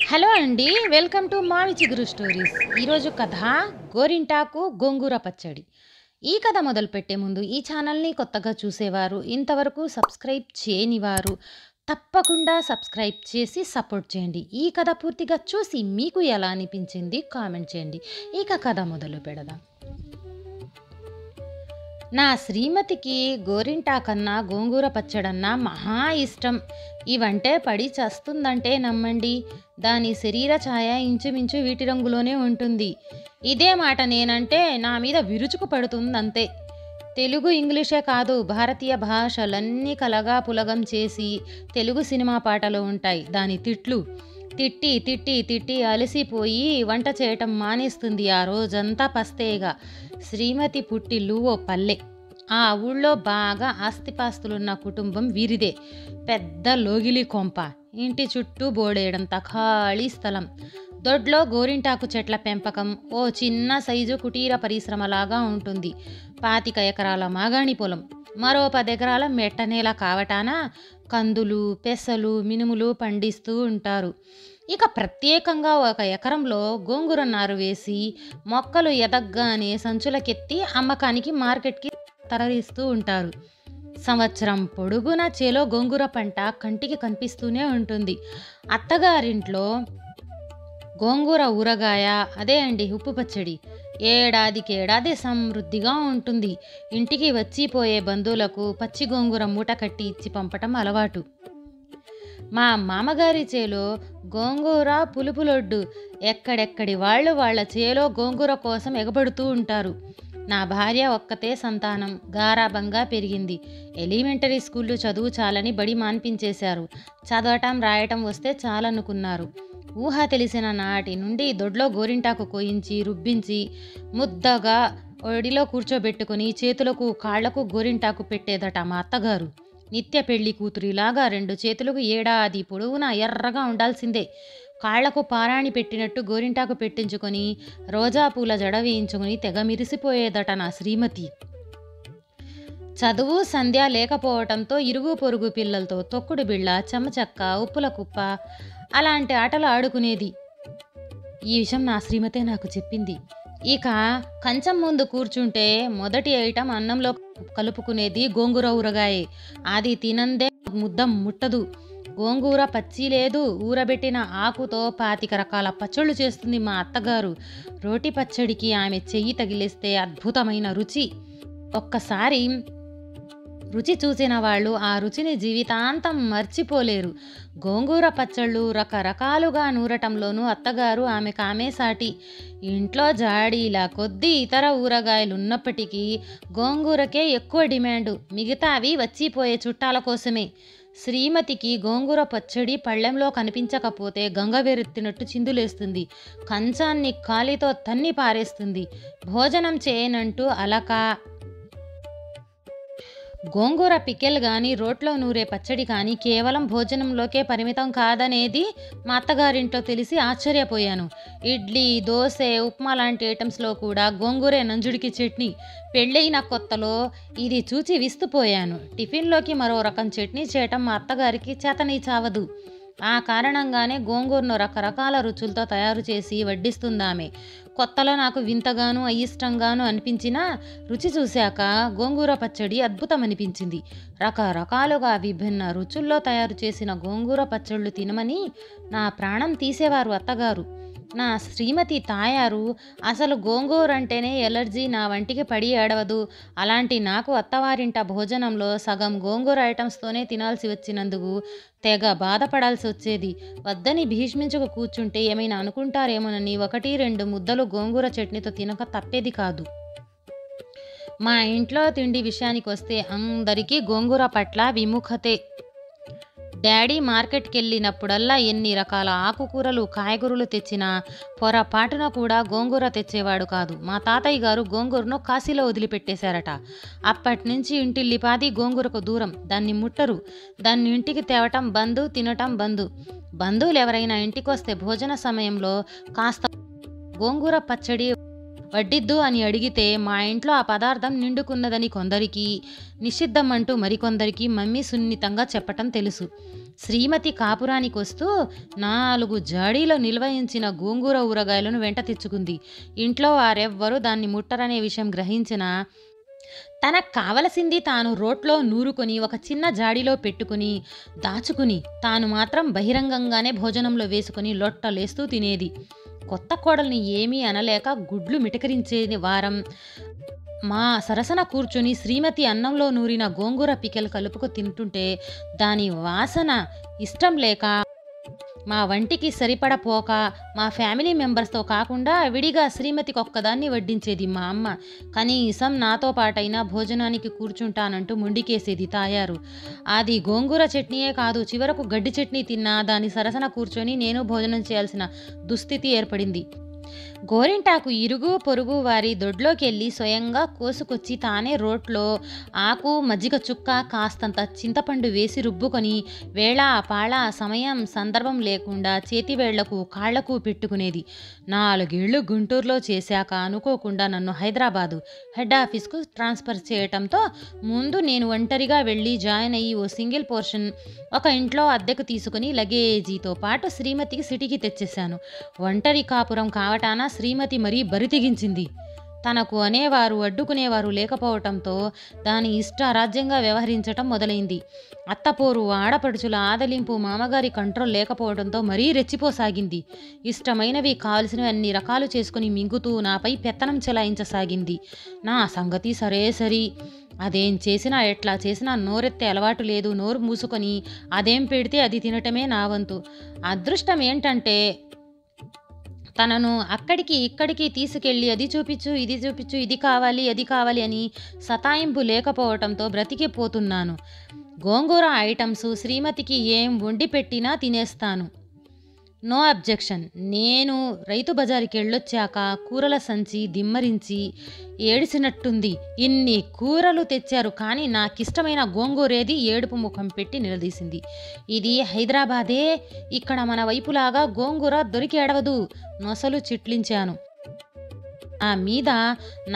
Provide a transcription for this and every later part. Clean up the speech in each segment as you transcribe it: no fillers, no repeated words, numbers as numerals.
Hello అండి. Welcome to మావి చిగురు స్టోరీస్. ఈరోజు కథ గోరింటాకు గోంగూర పచ్చడి. ఈ కథ మొదలుపెట్టే ముందు ఈ ఛానల్ని కొత్తగా చూసేవారు, ఇంతవరకు సబ్స్క్రైబ్ చేయనివారు తప్పకుండా సబ్స్క్రైబ్ చేసి సపోర్ట్ చేయండి. ఈ కథ పూర్తిగా చూసి మీకు ఎలా అనిపించింది కామెంట్ చేయండి. ఇక కథ మొదలు పెడదాం. నా శ్రీమతికి గోరింటాకన్నా గోంగూర పచ్చడన్నా మహా ఇష్టం. ఇవంటే పడి చస్తుందంటే నమ్మండి. దాని శరీర ఛాయ ఇంచుమించు వీటి రంగులోనే ఉంటుంది. ఇదే మాట నేనంటే నా మీద విరుచుకు పడుతుందంతే. తెలుగు ఇంగ్లీషే కాదు, భారతీయ భాషలన్నీ కలగా పులగం చేసి తెలుగు సినిమా పాటలు ఉంటాయి. దాని తిట్లు తిట్టి తిట్టి తిట్టి అలసిపోయి వంట చేయటం మానేస్తుంది. ఆ రోజంతా పస్తేగా. శ్రీమతి పుట్టిల్లు ఓ పల్లె. ఆ ఊళ్ళో బాగా ఆస్తిపాస్తులున్న కుటుంబం వీరిదే. పెద్ద లోగిలి కొంప, ఇంటి చుట్టూ బోడేడంత ఖాళీ స్థలం. దొడ్లో గోరింటాకు చెట్ల పెంపకం ఓ చిన్న సైజు కుటీర పరిశ్రమలాగా ఉంటుంది. 25 ఎకరాల మాగాణి పొలం, మరో 10 ఎకరాల మెట్టనేల కావటాన కందులు, పెసలు, మినుములు పండిస్తూ ఉంటారు. ఇక ప్రత్యేకంగా 1 ఎకరంలో గోంగూర నారు వేసి మొక్కలు ఎదగ్గానే సంచులకెత్తి అమ్మకానికి మార్కెట్కి తరలిస్తూ ఉంటారు. సంవత్సరం పొడుగునా చేలో గోంగూర పంట కంటికి కనిపిస్తూనే ఉంటుంది. అత్తగారింట్లో గోంగూర ఊరగాయ, అదే అండి ఉప్పు పచ్చడి, ఏడాదికేడాది సమృద్ధిగా ఉంటుంది. ఇంటికి వచ్చిపోయే బంధువులకు పచ్చి గోంగూర మూట కట్టి ఇచ్చి పంపటం అలవాటు. మా మామగారి చేలో గోంగూర పులుపులొడ్డు. ఎక్కడెక్కడి వాళ్ళు వాళ్ళ చేలో గోంగూర కోసం ఎగబడుతూ ఉంటారు. నా భార్య ఒక్కతే సంతానం, గారాబంగా పెరిగింది. ఎలిమెంటరీ స్కూల్లో చదువు చాలని బడి మాన్పించేశారు. చదవటం రాయటం వస్తే చాలనుకున్నారు. ఊహ తెలిసిన నాటి నుండి దొడ్లో గోరింటాకు కోయించి రుబ్బించి ముద్దగా ఒడిలో కూర్చోబెట్టుకుని చేతులకు కాళ్లకు గోరింటాకు పెట్టేదట మా అత్తగారు. నిత్య పెళ్లి కూతురిలాగా 2 చేతులకు ఏడాది పొడవునా ఎర్రగా ఉండాల్సిందే. కాళ్లకు పారాణి పెట్టినట్టు గోరింటాకు పెట్టించుకొని రోజా పూల జడ వేయించుకుని తెగ మిరిసిపోయేదట నా శ్రీమతి. చదువు సంధ్య లేకపోవటంతో ఇరుగు పొరుగు పిల్లలతో తొక్కుడు బిళ్ళ, చెమ్మచక్క, ఉప్పుల కుప్ప అలాంటి ఆటలు ఆడుకునేది. ఈ విషయం నా శ్రీమతే నాకు చెప్పింది. ఇక కంచం ముందు కూర్చుంటే మొదటి ఐటం అన్నంలో కలుపుకునేది గోంగూర ఊరగాయే. అది తినందే ముద్ద ముట్టదు. గోంగూర పచ్చి లేదు, ఊరబెట్టిన ఆకుతో 25 రకాల పచ్చళ్ళు చేస్తుంది మా అత్తగారు. రోటి పచ్చడికి ఆమె చెయ్యి తగిలిస్తే అద్భుతమైన రుచి. ఒక్కసారి రుచి చూసిన వాళ్ళు ఆ రుచిని జీవితాంతం మర్చిపోలేరు. గోంగూర పచ్చళ్ళు రకరకాలుగా నూరటంలోనూ అత్తగారు ఆమె సాటి. ఇంట్లో జాడీల కొద్దీ ఇతర ఊరగాయలున్నప్పటికీ గోంగూరకే ఎక్కువ డిమాండు. మిగతావి వచ్చిపోయే చుట్టాల కోసమే. శ్రీమతికి గోంగూర పచ్చడి పళ్ళెంలో కనిపించకపోతే గంగవెరెత్తినట్టు చిందులేస్తుంది. కంచాన్ని కాలితో తన్ని పారేస్తుంది. భోజనం చేయనంటూ అలక. గోంగూర పికెల్ కానీ రోట్లో నూరే పచ్చడి కానీ కేవలం భోజనంలోకే పరిమితం కాదనేది మా అత్తగారింట్లో తెలిసి ఆశ్చర్యపోయాను. ఇడ్లీ, దోశ, ఉప్మా లాంటి ఐటమ్స్లో కూడా గోంగూరే నంజుడికి చట్నీ. పెళ్ళైన కొత్తలో ఇది చూచి విస్తుపోయాను. టిఫిన్లోకి మరో రకం చట్నీ చేయటం మా అత్తగారికి చేతనీ చావదు. ఆ కారణంగానే గోంగూరను రకరకాల రుచులతో తయారు చేసి వడ్డిస్తుందామె. కొత్తలో నాకు వింతగాను అయిష్టంగాను అనిపించినా రుచి చూశాక గోంగూర పచ్చడి అద్భుతం అనిపించింది. రకరకాలుగా విభిన్న రుచుల్లో తయారు చేసిన గోంగూర పచ్చళ్ళు తినమని నా ప్రాణం తీసేవారు అత్తగారు. నా శ్రీమతి తాయారు అసలు గోంగూర అంటేనే ఎలర్జీ, నా వంటికి పడి ఏడవదు. అలాంటి నాకు అత్తవారింట భోజనంలో సగం గోంగూర ఐటమ్స్తోనే తినాల్సి వచ్చినందుకు తెగ బాధపడాల్సి వచ్చేది. వద్దని భీష్మించుకు కూర్చుంటే ఏమైనా అనుకుంటారేమోనని 1-2 ముద్దలు గోంగూర చట్నీతో తినక తప్పేది కాదు. మా ఇంట్లో తిండి విషయానికి వస్తే అందరికీ గోంగూర పట్ల విముఖతే. డాడీ మార్కెట్కి వెళ్ళినప్పుడల్లా ఎన్ని రకాల ఆకుకూరలు, కాయగూరలు తెచ్చినా పొరపాటున కూడా గోంగూర తెచ్చేవాడు కాదు. మా తాతయ్య గారు గోంగూరను కాశీలో వదిలిపెట్టేశారట. అప్పటినుంచి ఇంటిల్లిపాది గోంగూరకు దూరం. దాన్ని ముట్టరు. దాన్ని ఇంటికి తేవటం బంధు, తినటం బంధు. బంధువులు ఎవరైనా ఇంటికొస్తే భోజన సమయంలో కాస్త గోంగూర పచ్చడి వడ్డిద్దు అని అడిగితే మా ఇంట్లో ఆ పదార్థం నిండుకున్నదని కొందరికి, నిషిద్ధం అంటూ మరికొందరికి మమ్మీ సున్నితంగా చెప్పటం తెలుసు. శ్రీమతి కాపురానికొస్తూ 4 జాడీలో నిల్వయించిన గోంగూర ఊరగాయలను వెంట తెచ్చుకుంది. ఇంట్లో వారెవ్వరూ దాన్ని ముట్టరనే విషయం గ్రహించినా తనకు కావలసింది తాను రోట్లో నూరుకొని ఒక చిన్న జాడీలో పెట్టుకుని దాచుకుని తాను మాత్రం బహిరంగంగానే భోజనంలో వేసుకుని లొట్టలేస్తూ తినేది. కొత్త కోడల్ని ఏమీ అనలేక గుడ్లు మిటకరించేది వారం మా సరసన కూర్చుని శ్రీమతి అన్నంలో నూరిన గోంగూర పికెలు కలుపుకు తింటుంటే దాని వాసన ఇష్టం లేక మా వంటికి సరిపడపోక మా ఫ్యామిలీ మెంబర్స్తో కాకుండా విడిగా శ్రీమతికి ఒక్కదాన్ని వడ్డించేది మా అమ్మ. కనీసం నాతో పాటైనా భోజనానికి కూర్చుంటానంటూ మొండికేసేది తాయారు. అది గోంగూర చట్నీయే కాదు, చివరకు గడ్డి చట్నీ తిన్నా దాని సరసన కూర్చొని నేను భోజనం చేయాల్సిన దుస్థితి ఏర్పడింది. గోరింటాకు ఇరుగు పొరుగు వారి దొడ్లోకెళ్ళి స్వయంగా కోసుకొచ్చి తానే రోట్లో ఆకు మజ్జిగ చుక్క కాస్తంత చింతపండు వేసి రుబ్బుకొని వేళ పాళ సమయం సందర్భం లేకుండా చేతివేళ్లకు కాళ్లకు పెట్టుకునేది. 4 ఏళ్లు గుంటూరులో చేశాక అనుకోకుండా నన్ను హైదరాబాదు హెడ్ ఆఫీస్కు ట్రాన్స్ఫర్ చేయటంతో ముందు నేను ఒంటరిగా వెళ్ళి జాయిన్ అయ్యి ఓ సింగిల్ పోర్షన్ ఒక ఇంట్లో అద్దెకు తీసుకుని లగేజీతో పాటు శ్రీమతికి సిటీకి తెచ్చేశాను. ఒంటరి కాపురం కావటాన శ్రీమతి మరీ బరితెగించింది. తనకు అనేవారు అడ్డుకునేవారు లేకపోవటంతో దాని ఇష్టారాజ్యంగా వ్యవహరించటం మొదలైంది. అత్తపోరు ఆడపడుచుల ఆదలింపు మామగారి కంట్రోల్ లేకపోవడంతో మరీ రెచ్చిపోసాగింది. ఇష్టమైనవి కావలసినవి అన్ని రకాలు చేసుకుని మింగుతూ నాపై పెత్తనం చెలాయించసాగింది. నా సంగతి సరే సరి, అదేం చేసినా ఎట్లా చేసినా నోరెత్తే అలవాటు లేదు. నోరు మూసుకొని అదేం పెడితే అది తినటమే నా వంతు. అదృష్టం ఏంటంటే తనను అక్కడికి ఇక్కడికి తీసుకెళ్ళి అది చూపించు ఇది చూపించు ఇది కావాలి అది కావాలి అని సతాయింపు లేకపోవటంతో బ్రతికిపోతున్నాను. గోంగూర ఐటమ్స్ శ్రీమతికి ఏం వండి పెట్టినా తినేస్తాను. No objection. నేను రైతు బజారుకి వెళ్ళొచ్చాక కూరల సంచి దిమ్మరించి ఏడిసినట్టుంది. ఇన్ని కూరలు తెచ్చారు కానీ నాకిష్టమైన గోంగూరేది ఏడుపు ముఖం పెట్టి నిలదీసింది. ఇది హైదరాబాదే, ఇక్కడ మన వైపులాగా గోంగూర దొరికి ఎడవదు. నొసలు చిట్లించాను. ఆ మీద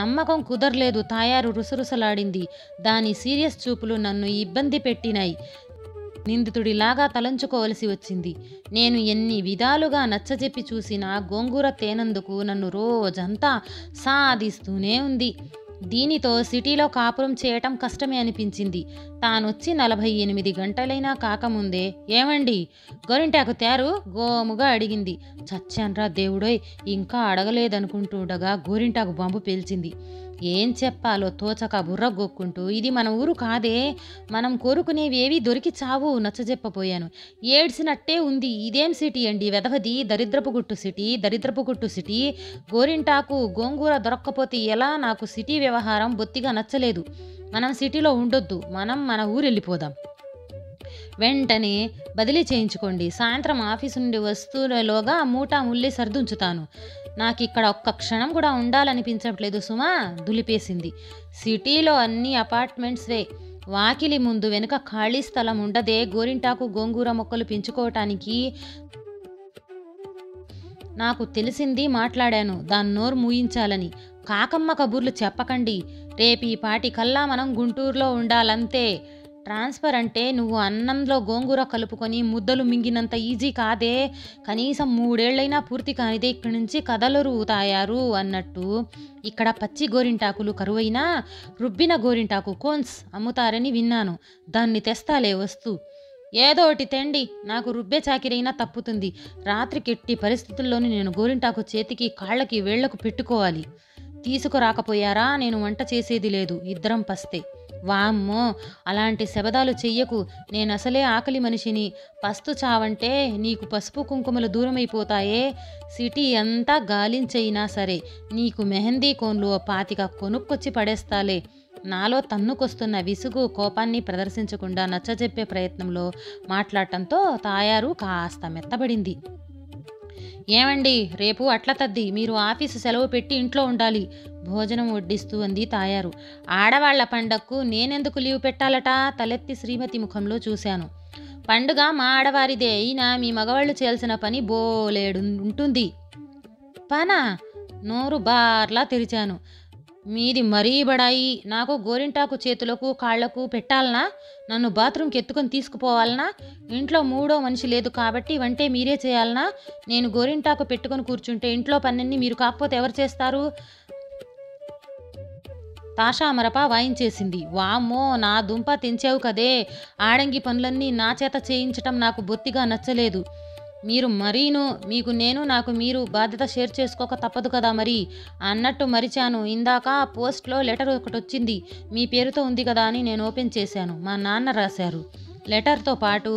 నమ్మకం కుదరలేదు. తాయారు రుసరుసలాడింది. దాని సీరియస్ చూపులు నన్ను ఇబ్బంది పెట్టినాయి. నిందితుడిలాగా తలంచుకోవలసి వచ్చింది. నేను ఎన్ని విధాలుగా నచ్చజెప్పి చూసినా గోంగూర తేనందుకు నన్ను రోజంతా సాధిస్తూనే ఉంది. దీనితో సిటీలో కాపురం చేయటం కష్టమే అనిపించింది. తానొచ్చి 48 గంటలైనా కాకముందే ఏమండి గోరింటాకు తేరు గోముగా అడిగింది. చచ్చాన్రా దేవుడోయ్, ఇంకా అడగలేదనుకుంటుండగా గోరింటాకు బాంబు పేల్చింది. ఏం చెప్పాలో తోచక బుర్ర గోక్కుంటూ ఇది మన ఊరు కాదే, మనం కోరుకునేవేవి దొరికి చావు నచ్చజెప్పపోయాను. ఏడ్చినట్టే ఉంది. ఇదేం సిటీ అండి వెధవది, దరిద్రపు గుట్టు సిటీ. గోరింటాకు గోంగూర దొరక్కపోతే ఎలా? నాకు సిటీ వ్యవహారం బొత్తిగా నచ్చలేదు. మనం సిటీలో ఉండొద్దు, మనం మన ఊరు వెళ్ళిపోదాం. వెంటనే బదిలీ చేయించుకోండి. సాయంత్రం ఆఫీసు నుండి వస్తువులలోగా మూటా ముల్లి సర్దుంచుతాను. నాకిక్కడ ఒక్క క్షణం కూడా ఉండాలనిపించట్లేదు సుమా, దులిపేసింది. సిటీలో అన్ని అపార్ట్మెంట్స్వే. వాకిలి ముందు వెనుక ఖాళీ స్థలం ఉండదే గోరింటాకు గోంగూర మొక్కలు పెంచుకోవటానికి. నాకు తెలిసింది మాట్లాడాను. దాని నోరు మూయించాలని. కాకమ్మ కబుర్లు చెప్పకండి. రేపీ పాటి కల్లా మనం గుంటూరులో ఉండాలంతే. ట్రాన్స్ఫర్ అంటే నువ్వు అన్నంలో గోంగూర కలుపుకొని ముద్దలు మింగినంత ఈజీ కాదే. కనీసం 3 ఏళ్లైనా పూర్తి కానిదే ఇక్కడి నుంచి కదలరు తాయారు అన్నట్టు. ఇక్కడ పచ్చి గోరింటాకులు కరువైనా రుబ్బిన గోరింటాకు కోన్స్ అమ్ముతారని విన్నాను. దాన్ని తెస్తాలే వస్తూ. ఏదోటి తెండి, నాకు రుబ్బే చాకిరైనా తప్పుతుంది. రాత్రికి ఎట్టి పరిస్థితుల్లోనూ నేను గోరింటాకు చేతికి కాళ్ళకి వేళ్లకు పెట్టుకోవాలి. తీసుకురాకపోయారా? నేను వంట చేసేది లేదు. ఇద్దరం పస్తే. వామ్మో, అలాంటి శబదాలు చెయ్యకు. నేనసలే ఆకలి మనిషిని. పస్తు చావంటే నీకు పసుపు కుంకుమలు దూరమైపోతాయే. సిటీ అంతా గాలించైనా సరే నీకు మెహందీ కోన్లు 25 కొనుక్కొచ్చి పడేస్తాలే. నాలో తన్నుకొస్తున్న విసుగు కోపాన్ని ప్రదర్శించకుండా నచ్చజెప్పే ప్రయత్నంలో మాట్లాడటంతో తాయారు కాస్త మెత్తబడింది. ఏమండి, రేపు అట్ల తద్ది, మీరు ఆఫీసు సెలవు పెట్టి ఇంట్లో ఉండాలి. భోజనం వడ్డిస్తూ అంది తాయారు. ఆడవాళ్ల పండక్కు నేనెందుకు లీవ్ పెట్టాలట? తలెత్తి శ్రీమతి ముఖంలో చూశాను. పండుగ మా ఆడవారిదే అయినా మీ మగవాళ్ళు చేయాల్సిన పని బోలేడు ఉంటుంది. పనా? నోరు బార్లా తెరిచాను. మీది మరీ బడాయి. నాకు గోరింటాకు చేతులకు కాళ్లకు పెట్టాలనా? నన్ను బాత్రూంకి ఎత్తుకొని తీసుకుపోవాలనా? ఇంట్లో మూడో మనిషి లేదు కాబట్టి వంటే మీరే చేయాలనా? నేను గోరింటాకు పెట్టుకొని కూర్చుంటే ఇంట్లో పన్నెన్ని మీరు కాకపోతే ఎవరు చేస్తారు? తాషా మరప వాయించేసింది. వామ్మో, నా దుంప తెంచావు కదే! ఆడంగి పనులన్నీ నా చేత చేయించటం నాకు బొత్తిగా నచ్చలేదు. మీరు మరీను, మీకు నేను నాకు మీరు బాధ్యత షేర్ చేసుకోక తప్పదు కదా మరి. అన్నట్టు మరిచాను, ఇందాక పోస్ట్లో లెటర్ ఒకటొచ్చింది. మీ పేరుతో ఉంది కదా అని నేను ఓపెన్ చేశాను. మా నాన్న రాశారు. లెటర్తో పాటు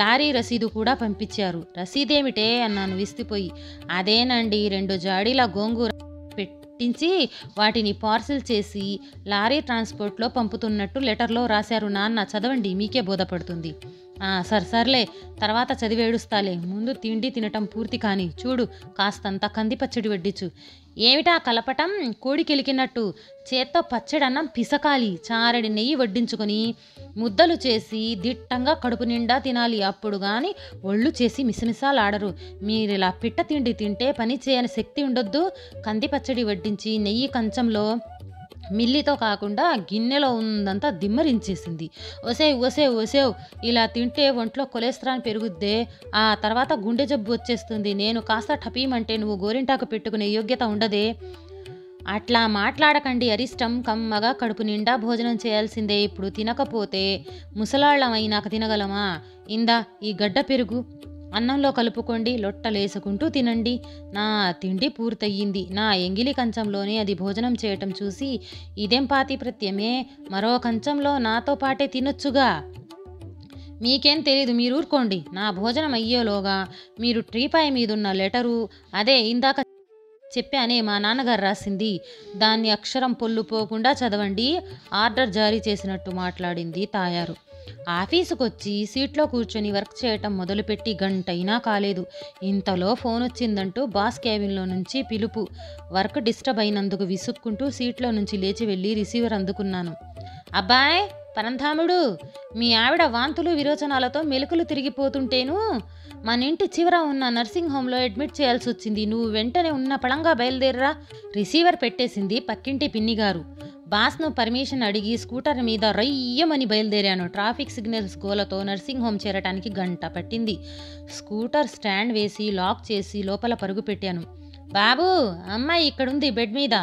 లారీ రసీదు కూడా పంపించారు. రసీదేమిటే అన్నాను విస్తుపోయి. అదేనండి, 2 జాడీల గోంగూర పెట్టించి వాటిని పార్సిల్ చేసి లారీ ట్రాన్స్పోర్ట్లో పంపుతున్నట్టు లెటర్లో రాశారు నాన్న. చదవండి, మీకే బోధపడుతుంది. సర్లే, తర్వాత చదివేడుస్తాలే. ముందు తిండి తినటం పూర్తి కాని. చూడు, కాస్తంత కంది పచ్చడి వడ్డించు. ఏమిటా కలపటం? కోడికెలికినట్టు. చేత్తో పచ్చడన్నం పిసకాలి. చారడి నెయ్యి వడ్డించుకొని ముద్దలు చేసి దిట్టంగా కడుపు నిండా తినాలి. అప్పుడు గాని ఒళ్ళు చేసి మిసమిసాలాడరు. మీరిలా పిట్ట తిండి తింటే పని చేయని శక్తి ఉండొద్దు. కంది పచ్చడి వడ్డించి నెయ్యి కంచంలో మిల్లితో కాకుండా గిన్నెలో ఉందంతా దిమ్మరించేసింది. ఒసేవ్, ఇలా తింటే ఒంట్లో కొలెస్ట్రాల్ పెరుగుద్దే, ఆ తర్వాత గుండె జబ్బు వచ్చేస్తుంది. నేను కాస్త టపీమంటే నువ్వు గోరింటాకు పెట్టుకునే యోగ్యత ఉండదే. అట్లా మాట్లాడకండి అరిష్టం. కమ్మగా కడుపు నిండా భోజనం చేయాల్సిందే. ఇప్పుడు తినకపోతే ముసలాళ్ళమైనాక తినగలమా? ఇందా ఈ గడ్డ పెరుగు అన్నంలో కలుపుకోండి, లొట్టలేసుకుంటూ తినండి. నా తిండి పూర్తయ్యింది. నా ఎంగిలి కంచంలోనే అది భోజనం చేయటం చూసి ఇదేం పాతిప్రత్యమే, మరో కంచంలో నాతో పాటే తినొచ్చుగా. మీకేం తెలీదు, మీరు ఊరుకోండి. నా భోజనం అయ్యేలోగా మీరు ట్రీపాయ్ మీదున్న లెటరు, అదే ఇందాక చెప్పానే మా నాన్నగారు రాసింది, దాన్ని అక్షరం పొల్లుపోకుండా చదవండి. ఆర్డర్ జారీ చేసినట్టు మాట్లాడింది తాయారు. ఆఫీసుకొచ్చి సీట్లో కూర్చొని వర్క్ చేయటం మొదలుపెట్టి గంటైనా కాలేదు. ఇంతలో ఫోన్ వచ్చిందంటూ బాస్ క్యాబిన్లో నుంచి పిలుపు. వర్క్ డిస్టర్బ్ అయినందుకు విసుక్కుంటూ సీట్లో నుంచి లేచి వెళ్ళి రిసీవర్ అందుకున్నాను. అబ్బాయ్ పరంధాముడు, మీ ఆవిడ వాంతులు విరోచనాలతో మెలకులు తిరిగిపోతుంటేను మన ఇంటి చివర ఉన్న నర్సింగ్ హోంలో అడ్మిట్ చేయాల్సి వచ్చింది. నువ్వు వెంటనే ఉన్న పళంగా బయలుదేరరా. రిసీవర్ పెట్టేసింది పక్కింటి పిన్నిగారు. బాస్ను పర్మిషన్ అడిగి స్కూటర్ మీద రయ్యమని బయలుదేరాను. ట్రాఫిక్ సిగ్నల్స్ గోలతో నర్సింగ్ హోమ్ చేరటానికి గంట పట్టింది. స్కూటర్ స్టాండ్ వేసి లాక్ చేసి లోపల పరుగు పెట్టాను. బాబూ, అమ్మాయి ఇక్కడుంది బెడ్ మీద.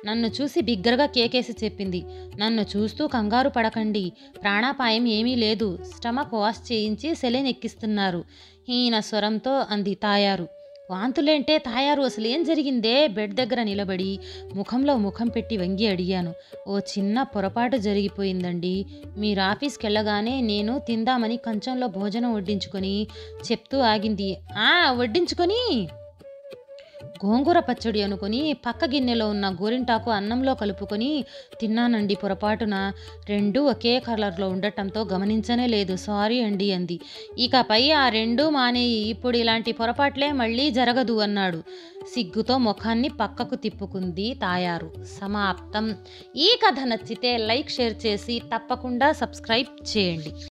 నన్ను చూసి బిగ్గరగా కేకేసి చెప్పింది. నన్ను చూస్తూ కంగారు పడకండి, ప్రాణాపాయం ఏమీ లేదు. స్టమక్ వాష్ చేయించి సెలైన్ ఎక్కిస్తున్నారు, హీన స్వరంతో అంది తాయారు. వాంతులేంటే తాయారు, అసలు ఏం జరిగిందే? బెడ్ దగ్గర నిలబడి ముఖంలో ముఖం పెట్టి వంగి అడిగాను. ఓ చిన్న పొరపాటు జరిగిపోయిందండి. మీరు ఆఫీస్కి వెళ్ళగానే నేను తిందామని కంచంలో భోజనం వడ్డించుకొని చెప్తూ ఆగింది. వడ్డించుకొని గోంగూర పచ్చడి అనుకుని పక్క గిన్నెలో ఉన్న గోరింటాకు అన్నంలో కలుపుకొని తిన్నానండి. పొరపాటున 2 ఒకే కలర్లో ఉండటంతో గమనించనే లేదు. సారీ అండి అంది. ఇకపై ఆ 2 మానేయి, ఇప్పుడు ఇలాంటి పొరపాట్లే మళ్ళీ జరగదు అన్నాడు. సిగ్గుతో ముఖాన్ని పక్కకు తిప్పుకుంది తాయారు. సమాప్తం. ఈ కథ నచ్చితే లైక్, షేర్ చేసి తప్పకుండా సబ్స్క్రైబ్ చేయండి.